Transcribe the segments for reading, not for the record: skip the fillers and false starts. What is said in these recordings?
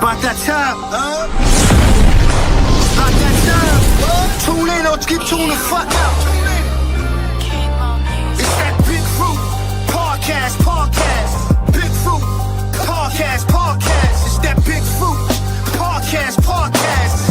about that time, It's about that time, Tune in or get tuned the fuck out. It's that Big Fruit podcast. Big Fruit podcast. It's that Big Fruit podcast.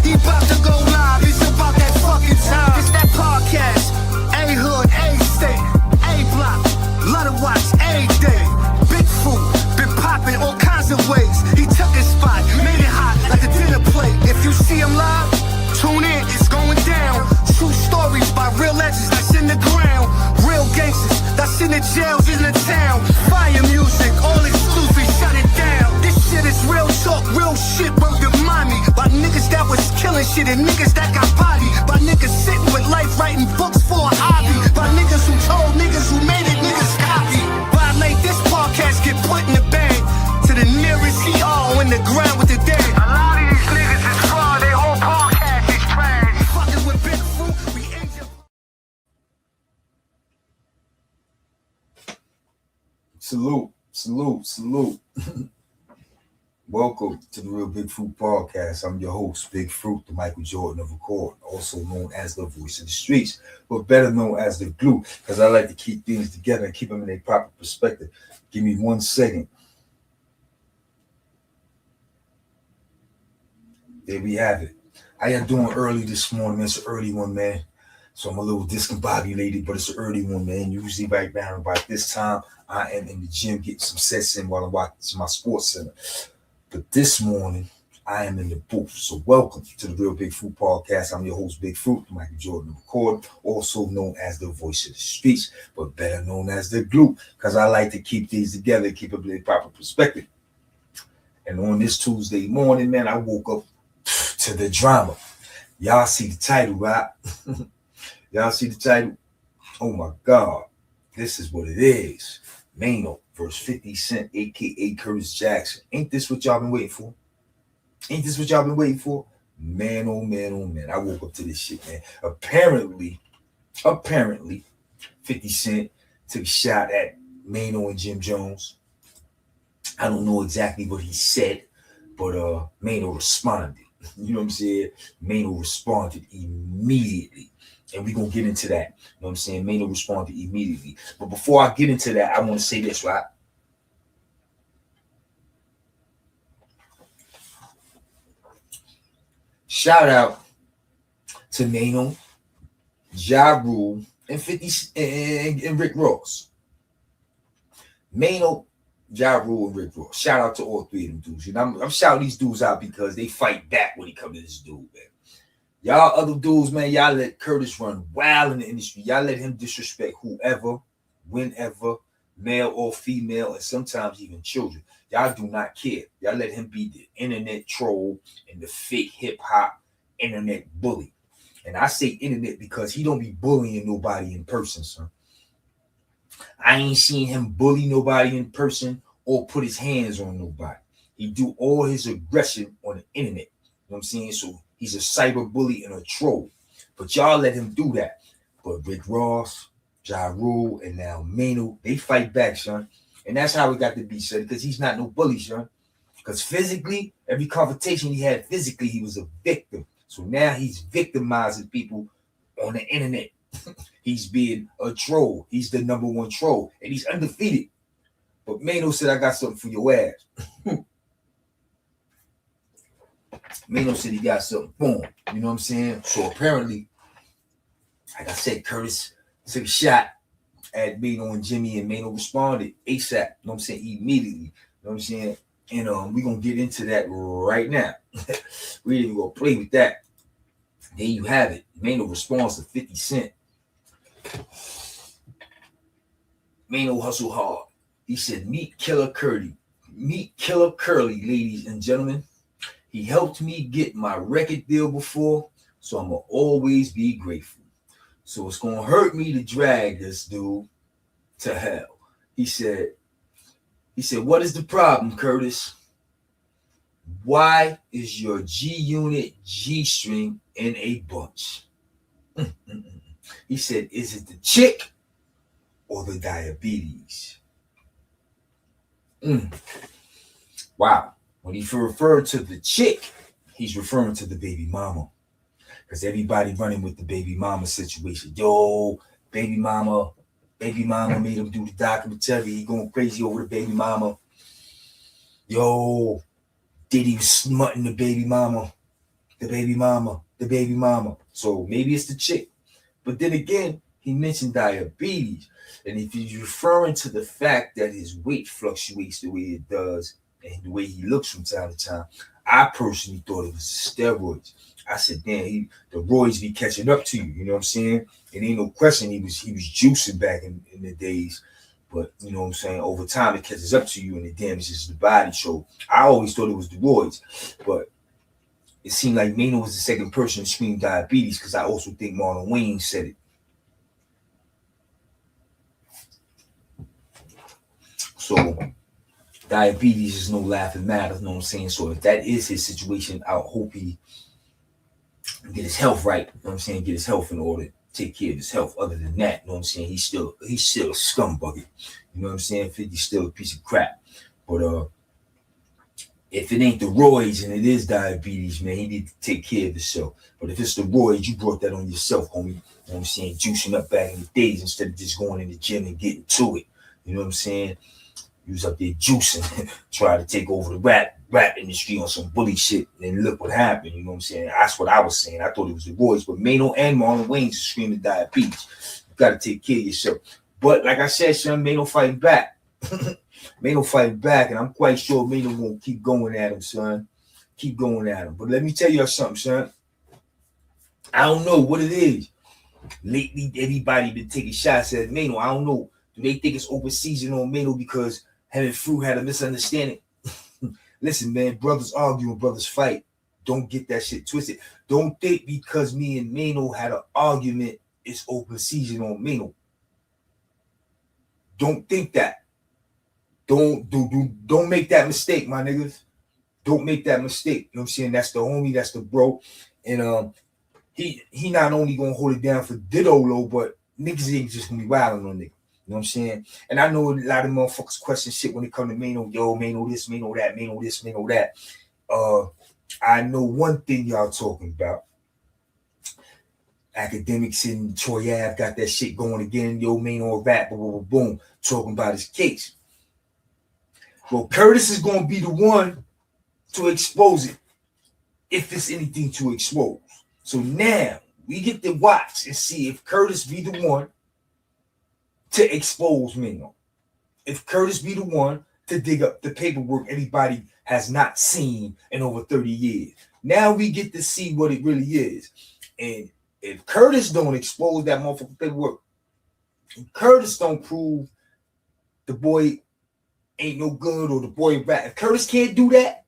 He about to go live. It's about that fucking time. It's that podcast. A-Hood, A-State, A-Block. Love to watch A-Day. Big Fruit been popping all kinds of ways. He took his spot, made it hot like a dinner plate. If you see him live, tune in, it's going down. True stories by real legends that's in the ground. Real gangsters that's in the jails in the town. Fire music, all exclusive, shut it down. This shit is real talk, real shit, word to mommy. By niggas that was killing shit and niggas that got body. By niggas sitting with life writing books for a hobby. By niggas who told niggas who made it, niggas copy. Violate this podcast, get put in the bag. To the nearest ER in the ground with the dead. A lot of these niggas is fraud, they whole podcast is trash. Fucking with Big Fruit, we ain't your... Salute. Welcome to the Real Big Fruit Podcast. I'm your host, Big Fruit, the Michael Jordan of recording, also known as the voice of the streets, but better known as the glue, because I like to keep things together and keep them in their proper perspective. Give me 1 second. There we have it. How you doing early this morning? It's an early one, man. So I'm a little discombobulated, but it's an early one, man. Usually right now about this time, I am in the gym getting some sets in while I'm watching my sports center. But this morning, I am in the booth. So welcome to the Real Big Fruit Podcast. I'm your host, Big Fruit, Michael Jordan Record, also known as the voice of the streets, but better known as the glue, because I like to keep these together, keep it in a proper perspective. And on this Tuesday morning, man, I woke up to the drama. Y'all see the title, right? Y'all see the title? Oh my God. This is what it is. Maino versus 50 Cent, a.k.a. Curtis Jackson. Ain't this what y'all been waiting for? Man, oh man. I woke up to this shit, man. Apparently, 50 Cent took a shot at Maino and Jim Jones. I don't know exactly what he said, but Maino responded. You know what I'm saying? Maino responded immediately. And we're going to get into that. You know what I'm saying? Maino responded immediately. But before I get into that, I want to say this, right? Shout out to Maino, Ja Rule, and 50 and Rick Ross. Maino, Ja Rule, and Rick Ross. Shout out to all three of them dudes. You know, I'm shouting these dudes out because they fight back when it comes to this dude, man. Y'all other dudes, man, y'all let Curtis run wild in the industry. Y'all let him disrespect whoever, whenever, male or female, and sometimes even children. Y'all do not care. Y'all let him be the internet troll and the fake hip-hop internet bully. And I say internet because he don't be bullying nobody in person, son. I ain't seen him bully nobody in person or put his hands on nobody. He do all his aggression on the internet. You know what I'm saying? So he's a cyber bully and a troll. But y'all let him do that. But Rick Ross, Ja Rule, and now Maino, they fight back, son. And that's how it got to be, son, because he's not no bully, son. Because physically, every confrontation he had physically, he was a victim. So now he's victimizing people on the internet. He's being a troll. He's the number one troll. And he's undefeated. But Maino said, I got something for your ass. Maino said he got something for him. You know what I'm saying? So apparently, like I said, Curtis took a shot at Maino and Jimmy, and Maino responded ASAP. You know what I'm saying? Immediately. You know what I'm saying? And we're going to get into that right now. We ain't even going to play with that. There you have it. Maino responds to 50 Cent. Maino hustle hard. He said, meet Killer Curly. Meet Killer Curly, ladies and gentlemen. He helped me get my record deal before, so I'm going to always be grateful. So it's going to hurt me to drag this dude to hell. He said, what is the problem, Curtis? Why is your G-Unit G-string in a bunch? He said, is it the chick or the diabetes? Wow. When he referred to the chick, he's referring to the baby mama. Because everybody running with the baby mama situation. Yo, baby mama made him do the documentary. He going crazy over the baby mama. Yo, Diddy was smutting the baby mama. The baby mama. So maybe it's the chick. But then again, he mentioned diabetes. And if he's referring to the fact that his weight fluctuates the way it does and the way he looks from time to time, I personally thought it was steroids. I said, damn, the roids be catching up to you. You know what I'm saying? It ain't no question he was juicing back in the days. But, you know what I'm saying, over time it catches up to you and it damages the body. So I always thought it was the roids. But it seemed like Maino was the second person to scream diabetes because I also think Marlon Wayne said it. So diabetes is no laughing matter, you know what I'm saying? So if that is his situation, I hope he get his health right, you know what I'm saying? Get his health in order, take care of his health. Other than that, you know what I'm saying? He's still a scumbucket. You know what I'm saying? 50's still a piece of crap. But if it ain't the roids and it is diabetes, man, he need to take care of himself. But if it's the roids, you brought that on yourself, homie. You know what I'm saying? Juicing up back in the days instead of just going in the gym and getting to it. You know what I'm saying? You was up there juicing, trying to take over the rap industry on some bully shit, and look what happened. You know what I'm saying? That's what I was saying. I thought it was the boys, but Maino and Marlon Wayans are screaming diabetes. You got to take care of yourself. But like I said, son, Maino fighting back. Maino fighting back, and I'm quite sure Maino won't keep going at him, son. Keep going at him. But let me tell you something, son. I don't know what it is. Lately, everybody been taking shots at Maino. I don't know. Do they think it's open season on Maino because him and Fru had a misunderstanding? Listen, man, brothers argue and brothers fight. Don't get that shit twisted. Don't think because me and Maino had an argument, it's open season on Maino. Don't think that. Don't make that mistake, my niggas. Don't make that mistake. You know what I'm saying? That's the homie, that's the bro. And he not only gonna hold it down for Didolo, but niggas ain't just gonna be wilding on niggas. You know what I'm saying? And I know a lot of motherfuckers question shit when it come to Maino. Yo, Maino this, Maino that, Maino this, Maino that. I know one thing y'all talking about. Academics in Troy Ave got that shit going again. Yo, Maino rap, boom, boom, boom, talking about his case. Well, Curtis is going to be the one to expose it if it's anything to expose. So now we get to watch and see if Curtis be the one to expose Maino. If Curtis be the one to dig up the paperwork anybody has not seen in over 30 years. Now we get to see what it really is. And if Curtis don't expose that motherfucking paperwork, if Curtis don't prove the boy ain't no good or the boy rap, if Curtis can't do that,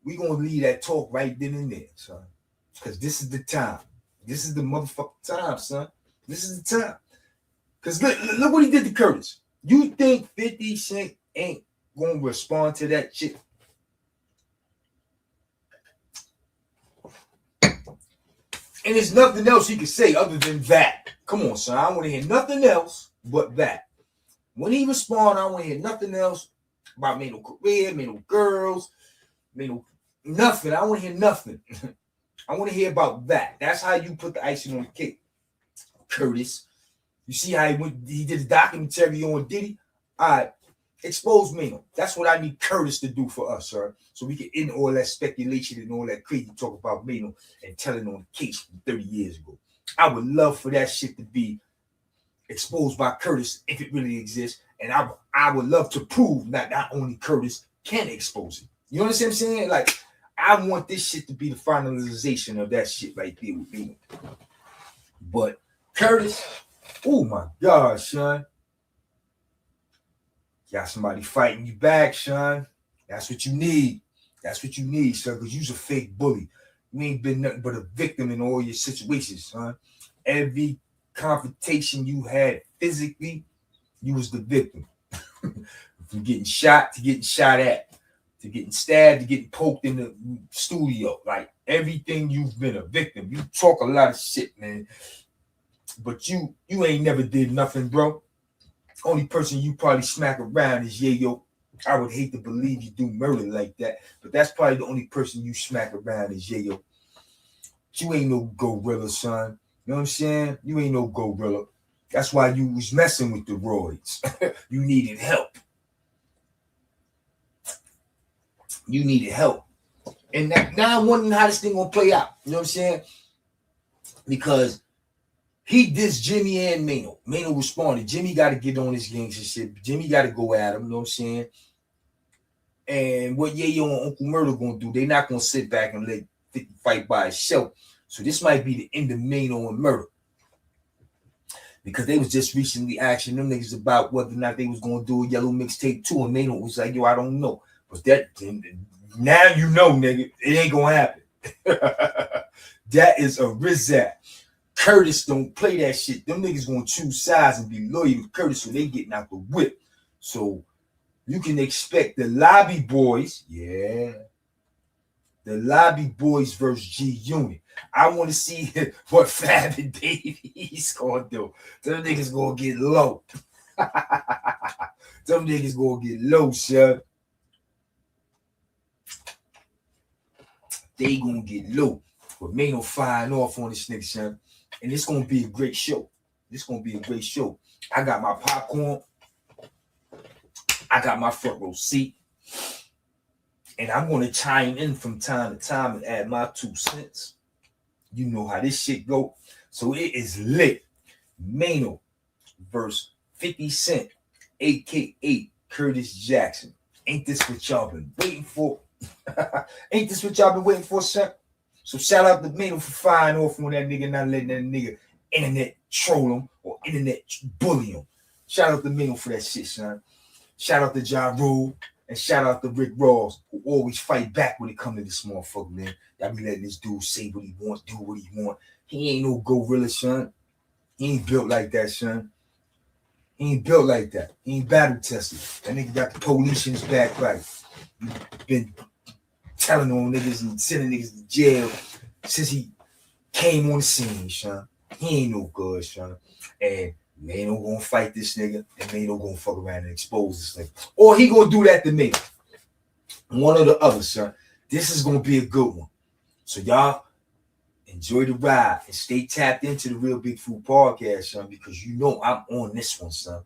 we gonna leave that talk right then and there, son. Because this is the time. This is the motherfucking time, son. This is the time. Because look what he did to Curtis. You think 50 Cent ain't gonna respond to that shit? And there's nothing else he can say other than that. Come on, son. I want to hear nothing else but that. When he respond, I want to hear nothing else about Maino career, Maino girls, Maino nothing. I want to hear nothing. I want to hear about that. That's how you put the icing on the cake, Curtis. You see how he did the documentary on Diddy? All right, expose Maino. That's what I need Curtis to do for us, sir. So we can end all that speculation and all that crazy talk about Maino and telling on the case from 30 years ago. I would love for that shit to be exposed by Curtis if it really exists. And I would love to prove that not only Curtis can expose it. You understand what I'm saying? Like, I want this shit to be the finalization of that shit right there with Maino. But Curtis, oh my God, son. Got somebody fighting you back, son. That's what you need. That's what you need, son, because you's a fake bully. You ain't been nothing but a victim in all your situations, son. Every confrontation you had physically, you was the victim. From getting shot to getting shot at, to getting stabbed, to getting poked in the studio. Like, everything you've been a victim. You talk a lot of shit, man. But you ain't never did nothing, bro. Only person you probably smack around is Yayo. I would hate to believe you do murder like that, but that's probably the only person you smack around is Yayo. You ain't no gorilla, son. You know what I'm saying? You ain't no gorilla. That's why you was messing with the roids. You needed help. You needed help. And now I'm wondering how this thing gonna play out. You know what I'm saying? Because he dissed Jimmy and Maino. Maino responded. Jimmy got to get on this gangster shit. Jimmy got to go at him. You know what I'm saying? And what Yayo and Uncle Murder gonna do? They not gonna sit back and let 50 fight by itself. So this might be the end of Maino and Murder. Because they was just recently asking them niggas about whether or not they was gonna do a Yellow mixtape 2, and Maino was like, yo, I don't know. But that now you know, nigga, it ain't gonna happen. That is a Rizat. Curtis don't play that shit. Them niggas gonna choose sides and be loyal to Curtis, so they getting out the whip. So you can expect the Lobby Boys, the Lobby Boys versus G Unit. I want to see what Fab and Baby's gonna do. Them niggas gonna get low. Them niggas gonna get low, son. They gonna get low. But Maino firing off on this nigga, son. And it's gonna be a great show. This gonna be a great show. I got my popcorn. I got my front row seat. And I'm gonna chime in from time to time and add my 2 cents. You know how this shit go. So it is lit. Maino versus 50 Cent, aka Curtis Jackson. Ain't this what y'all been waiting for? Ain't this what y'all been waiting for, son? So shout out to Maino for firing off on that nigga, not letting that nigga internet troll him or internet bully him. Shout out to Maino for that shit, son. Shout out to Ja Rule and shout out to Rick Ross, who always fight back when it come to this motherfucker, man. Y'all be letting this dude say what he wants, do what he want. He ain't no gorilla, son. He ain't built like that, son. He ain't built like that. He ain't battle tested. That nigga got the police in his back right. He been telling on niggas and sending niggas to jail since he came on the scene, son. He ain't no good, son. And Maino gonna fight this nigga, and Maino gonna fuck around and expose this nigga. Or he gonna do that to me. One or the other, son. This is gonna be a good one. So y'all enjoy the ride and stay tapped into the Real Big Fruit Podcast, son, because you know I'm on this one, son.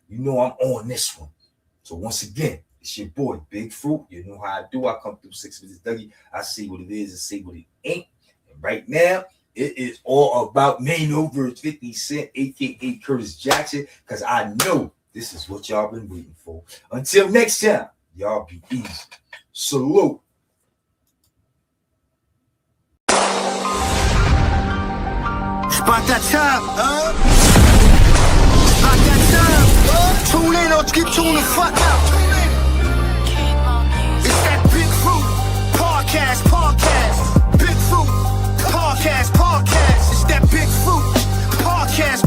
You know I'm on this one. So once again, it's your boy, Big Fruit. You know how I do. I come through 6 minutes, Dougie. I see what it is and say what it ain't. And right now, it is all about Maino versus 50 Cent, a.k.a. Curtis Jackson, because I know this is what y'all been waiting for. Until next time, y'all be easy. Salute. About that time, About that time, Tune in or keep tuning the fuck out. It's that Big Fruit Podcast. Big Fruit Podcast. It's that Big Fruit Podcast.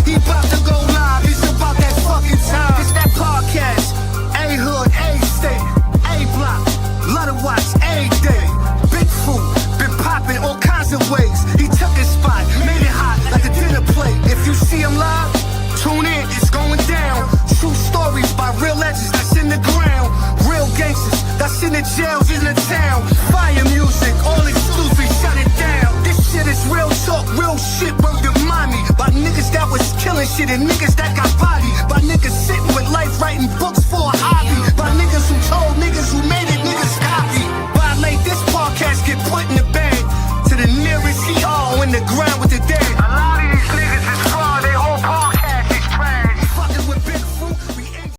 He about to go live. It's about that fucking time. It's that podcast. A-Hood, A-State, A-Block. Love to watch A-Day. Big Fruit been popping all kinds of ways. He took his spot, made it hot like a dinner plate. If you see him live, tune in, it's going down. True stories by real legends that's in the ground. Real gangsters that's in the jails in the town. Fire music, all exclusive, shut it down. This shit is real talk, real shit, word to mommy. By niggas that was killing shit and niggas that got bodied. By niggas sitting with life writing books for a hobby.